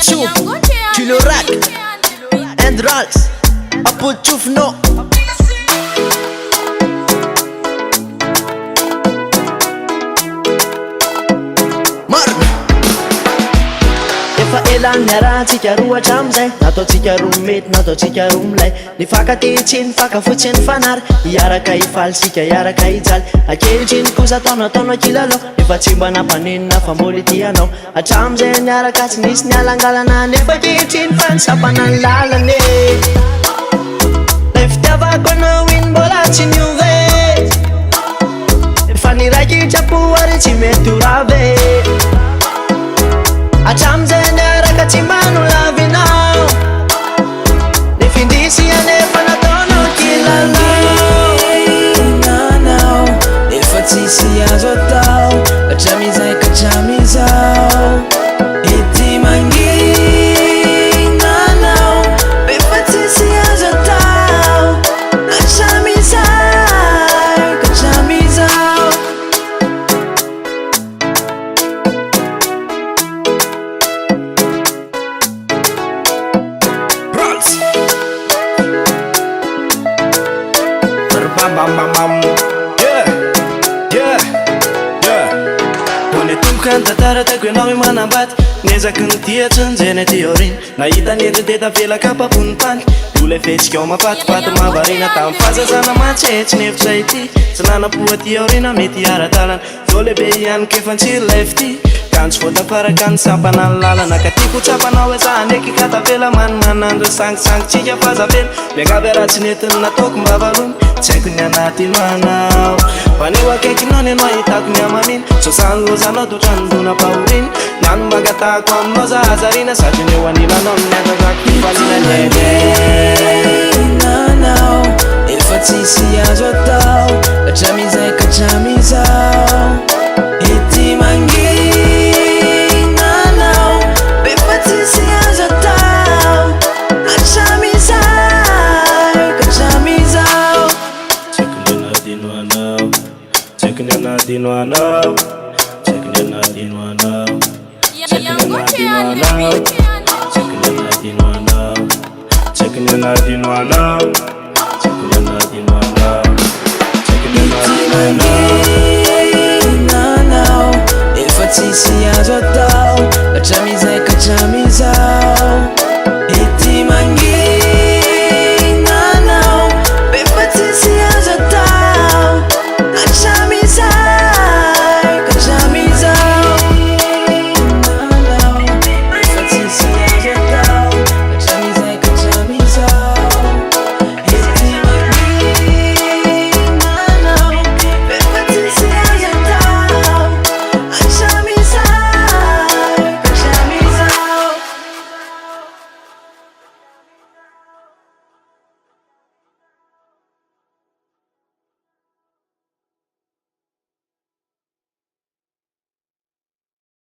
YouTube, Julio Rack and Rals, Apo Tufno. Elan niara tsika roa hatramizay, nataotsika roa mety, nataotsika roa milay. Nifankatetsy nifankafotsy nifanary, iaraka ifalysika iaraka ijaly. Ankehitriny kosa taonataona kilalao, efa tsy mba nampanenina fa mbola ity anao. Hatramizay niaraka tsy nisy nialangalana, nefa ankehitriny fa nisapana ny lalane. Lay fitiavako anao iny mbola tsy niove, fa niraikitra-po ary tsy mety ho rave. Hatramizay niaraka tsy mba nolavinao, nifindrisy anefa nataonao kilalao. Nanao efa tsisy azo atao, hatramizay ka hatramizao. Ety manginanao efa tsisy azo atao, hatramizay ka hatramizao. Tantaratako ianao i manambady, niezaky ny tia tsinjeny ty aorina. Nahita nietiteta velaka paponipaniky, olay fetsika ao mapatipaty mavarina. Tamin'ny fahazazana matsetsy nevitsay ity, tsy nanapoa ty aorina mety ara-dalana. Zao lehibe ihanyky efa ntsiry life ty, kanjo voatafaraka ny sampana ny lalana. Ka tiako tsapanao hoe za ndraiky katapela, manimanandro sangisangytsika fazavela. Miangavy raha tsy netiny nataoko mba valony, tsy haiko ny anaty manao. Faneo akaikinao ny anao hitako ny amaminy, sosany lozanao dotranondona-pahoriny. Nano mangatahako aminao za hazarina, sady neo anilanao ny azazako falinanene. Nanao efa tsisy azo atao, hatramizay ka hatramizao. Ety manginanao efa tsisy azo atao, hatramizay ka hatramizao. Check ni anadino anao, check ni anadino anao, check ni anadino anao, check ni anadino anao, check ni anadino anao, check ni anadino anao, check ni anadino anao. Nanao efa tsisy azo atao, hatramizay